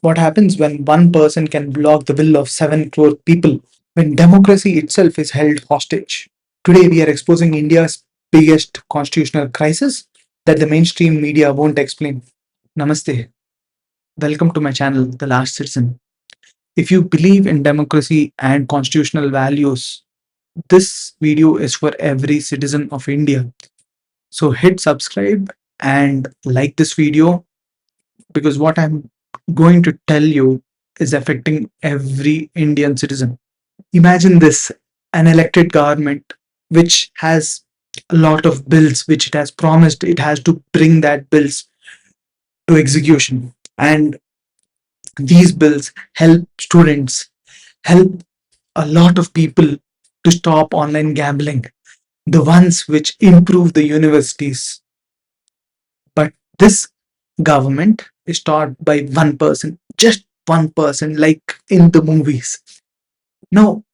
What happens when one person can block the will of 7 crore people, when democracy itself is held hostage? Today, we are exposing India's biggest constitutional crisis that the mainstream media won't explain. Namaste. Welcome to my channel, The Last Citizen. If you believe in democracy and constitutional values, this video is for every citizen of India. So hit subscribe and like this video because what I'm going to tell you is affecting every Indian citizen. Imagine this, an elected government which has a lot of bills which it has promised it has to bring that bills to execution. And these bills help students, help a lot of people to stop online gambling, the ones which improve the universities. But this government is taught by one person, just one person, like in the movies. No,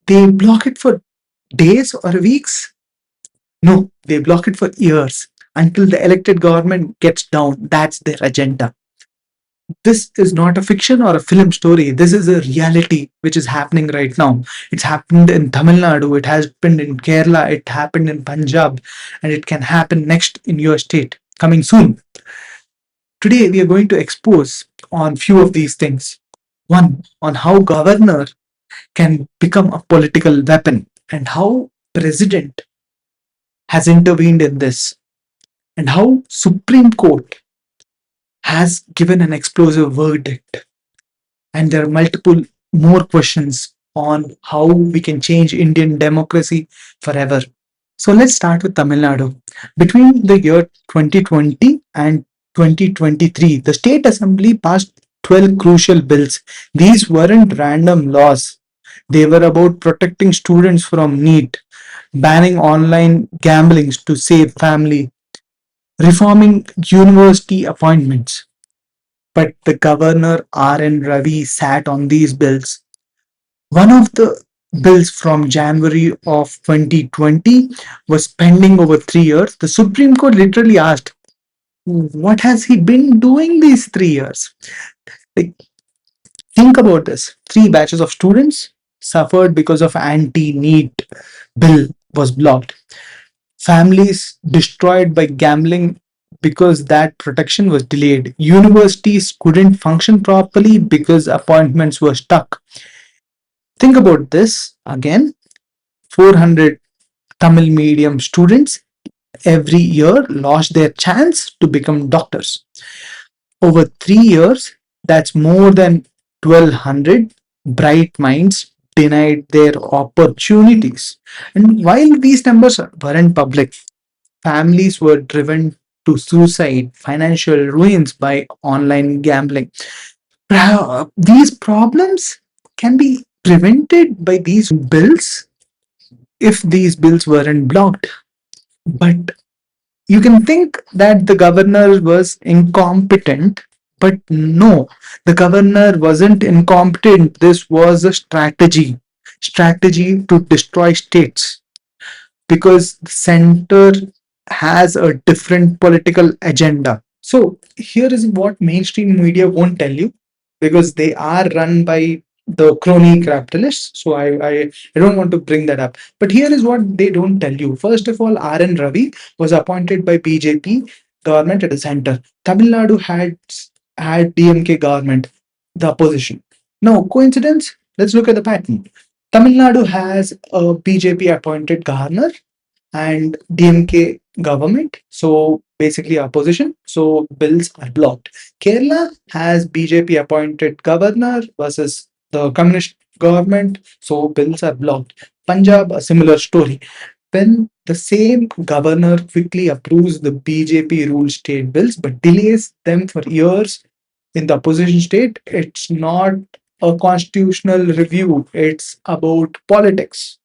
they block it for days or weeks. No, they block it for years until the elected government gets down. That's their agenda. This is not a fiction or a film story. This is a reality which is happening right now. It's happened in Tamil Nadu, it has happened in Kerala, it happened in Punjab, and it can happen next in your state coming soon. Today, we are going to expose on few of these things. One, on how governor can become a political weapon and how president has intervened in this and how Supreme Court has given an explosive verdict. And there are multiple more questions on how we can change Indian democracy forever. So let's start with Tamil Nadu. Between the year 2020 and 2023, the state assembly passed 12 crucial bills. These weren't random laws. They were about protecting students from NEET, banning online gambling to save family, reforming university appointments. But the governor R.N. Ravi sat on these bills. One of the bills from January of 2020 was pending over 3 years. The Supreme Court literally asked, what has he been doing these 3 years? Like, think about this. Three batches of students suffered because of anti-NEET bill was blocked. Families destroyed by gambling because that protection was delayed. Universities couldn't function properly because appointments were stuck. Think about this again, 400 Tamil medium students every year lost their chance to become doctors. Over 3 years, that's more than 1200 bright minds denied their opportunities. And while these numbers weren't public, families were driven to suicide, financial ruins by online gambling. These problems can be prevented by these bills if these bills weren't blocked. But you can think that the governor was incompetent, but no, the governor wasn't incompetent. This was a strategy to destroy states because the center has a different political agenda. So here is what mainstream media won't tell you because they are run by the crony capitalists. So I don't want to bring that up. But here is what they don't tell you. First of all, R.N. Ravi was appointed by BJP government at the center. Tamil Nadu had DMK government, the opposition. No coincidence? Let's look at the pattern. Tamil Nadu has a BJP appointed governor and DMK government. So basically opposition. So bills are blocked. Kerala has BJP appointed governor versus the communist government. So bills are blocked. Punjab, a similar story. When the same governor quickly approves the BJP ruled state bills but delays them for years in the opposition state, it's not a constitutional review, it's about politics.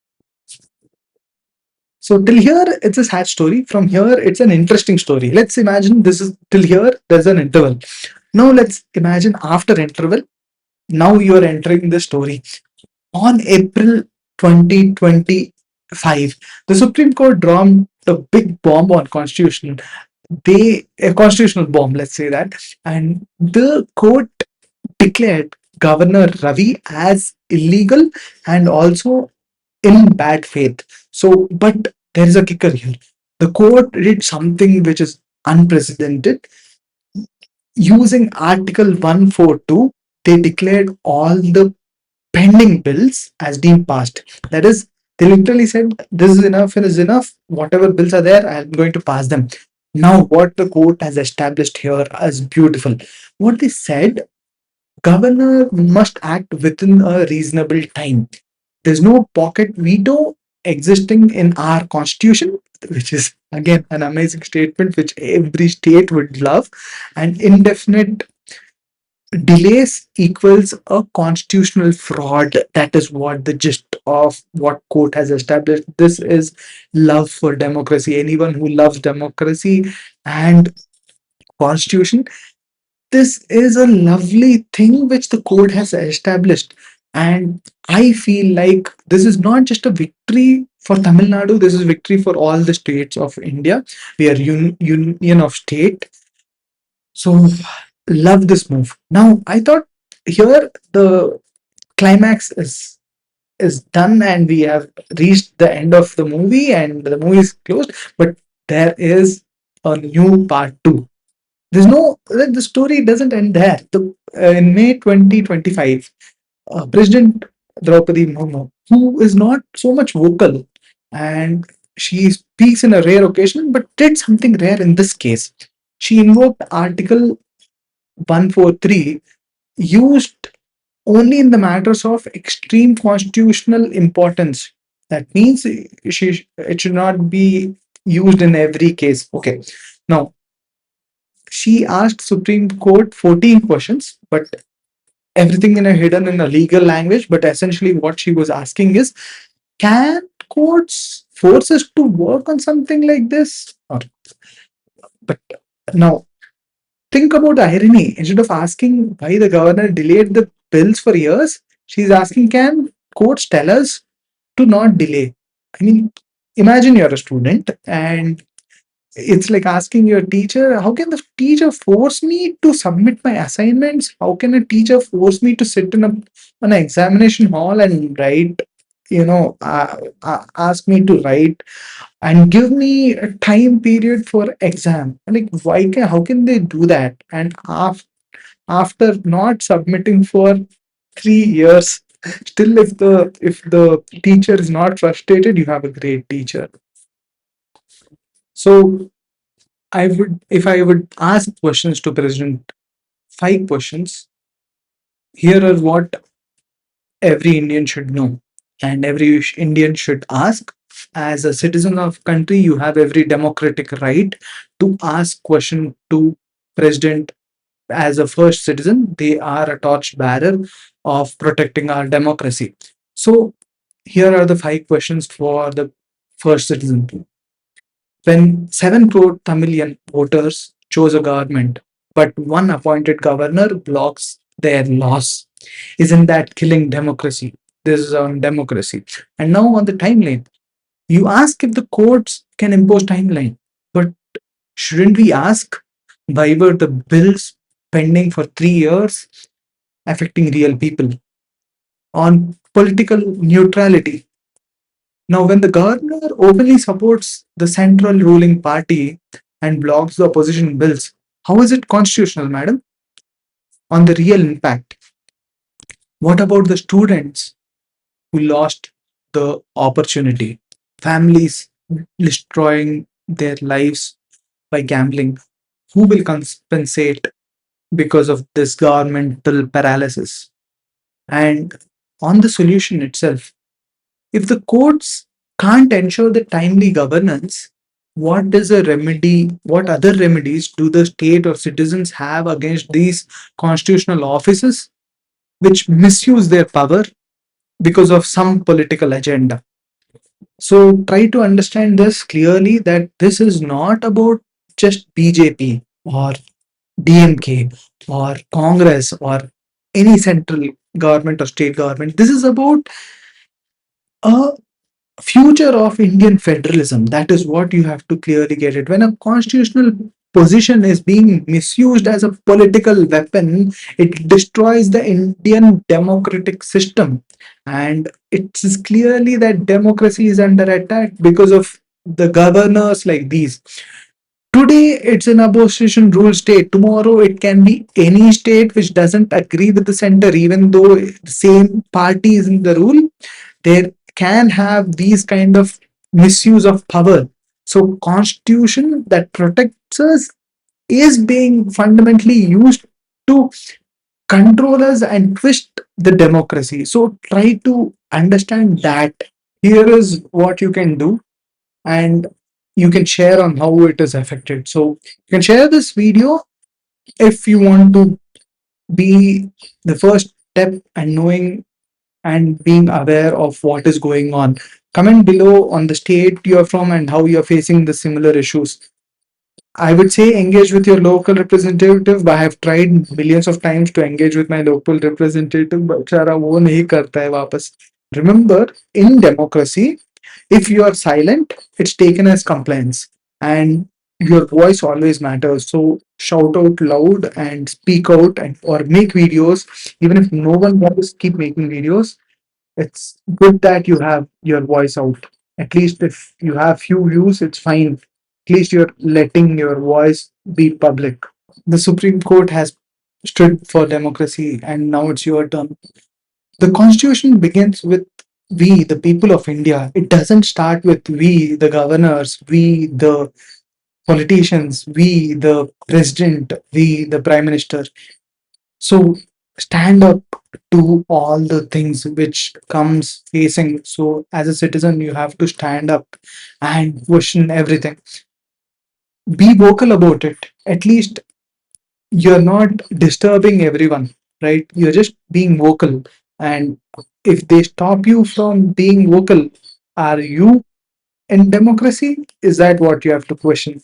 So till here, it's a sad story. From here, it's an interesting story. Let's imagine this is till here, there's an interval. Now let's imagine after interval, now you are entering the story. On April 2025, the Supreme Court dropped a big bomb on constitution. A constitutional bomb, let's say that. And the court declared Governor Ravi as illegal and also in bad faith. So, but there is a kicker here. The court did something which is unprecedented. Using Article 142, they declared all the pending bills as deemed passed. That is, they literally said, this is enough. Whatever bills are there, I'm going to pass them. Now, what the court has established here is beautiful. What they said, governor must act within a reasonable time. There's no pocket veto existing in our constitution, which is again an amazing statement which every state would love. And indefinite delays equals a constitutional fraud. That is what the gist of what court has established. This is love for democracy. Anyone who loves democracy and constitution, this is a lovely thing which the court has established. And I feel like this is not just a victory for Tamil Nadu, this is victory for all the states of India. We are union of state. So love this move. Now I thought here the climax is done and we have reached the end of the movie and the movie is closed, but there is a new part two. There's no the story doesn't end there. In May 2025, President Draupadi Murmu, who is not so much vocal and she speaks in a rare occasion, but did something rare in this case. She invoked Article 143 used only in the matters of extreme constitutional importance. That means it should not be used in every case. Okay. Now, she asked Supreme Court 14 questions, but everything in a hidden in a legal language. But essentially, what she was asking is, can courts force us to work on something like this? But now, think about the irony. Instead of asking why the governor delayed the bills for years, she's asking, can courts tell us to not delay? I mean, imagine you're a student and it's like asking your teacher, how can the teacher force me to submit my assignments? How can a teacher force me to sit in an examination hall and write, ask me to write and give me a time period for exam? Like, how can they do that? And after not submitting for 3 years, still if the teacher is not frustrated, you have a great teacher. So if I would ask questions to President, 5 questions, here are what every Indian should know and every Indian should ask. As a citizen of country, you have every democratic right to ask question to President. As a first citizen, they are a torch bearer of protecting our democracy. So here are the 5 questions for the first citizen. When 7 crore Tamilian voters chose a government, but one appointed governor blocks their loss, isn't that killing democracy? This is on democracy. And now on the timeline, you ask if the courts can impose timeline, but shouldn't we ask why were the bills pending for 3 years affecting real people? On political neutrality, now, when the governor openly supports the central ruling party and blocks the opposition bills, how is it constitutional, madam? On the real impact, what about the students who lost the opportunity? Families destroying their lives by gambling. Who will compensate because of this governmental paralysis? And on the solution itself, if the courts can't ensure the timely governance, what is a remedy? What other remedies do the state or citizens have against these constitutional offices which misuse their power because of some political agenda? So try to understand this clearly that this is not about just BJP or DMK or Congress or any central government or state government. This is about a future of Indian federalism. That is what you have to clearly get it. When a constitutional position is being misused as a political weapon, it destroys the Indian democratic system. And it is clearly that democracy is under attack because of the governors like these. Today, it's an opposition rule state. Tomorrow, it can be any state which doesn't agree with the center, even though the same party is in the rule. There can have these kind of misuse of power. So, constitution that protects us is being fundamentally used to control us and twist the democracy. So, try to understand that. Here is what you can do, and you can share on how it is affected. So you can share this video if you want to be the first step and knowing and being aware of what is going on. Comment below on the state you're from and how you're facing the similar issues. I would say engage with your local representative. I have tried millions of times to engage with my local representative, but बेचारा वो नहीं करता है वापस. Remember, in democracy, if you are silent, it's taken as compliance, and your voice always matters. So shout out loud and speak out, and or make videos. Even if no one wants, keep making videos. It's good that you have your voice out. At least if you have few views, it's fine. At least you're letting your voice be public. The Supreme Court has stood for democracy, and now it's your turn. The constitution begins with we, the people of India. It doesn't start with we, the governors, we, the politicians, we, the president, we, the prime minister. So stand up to all the things which comes facing. So as a citizen, you have to stand up and question everything. Be vocal about it. At least you're not disturbing everyone, right? You're just being vocal. And if they stop you from being vocal, are you in democracy? Is that what you have to question?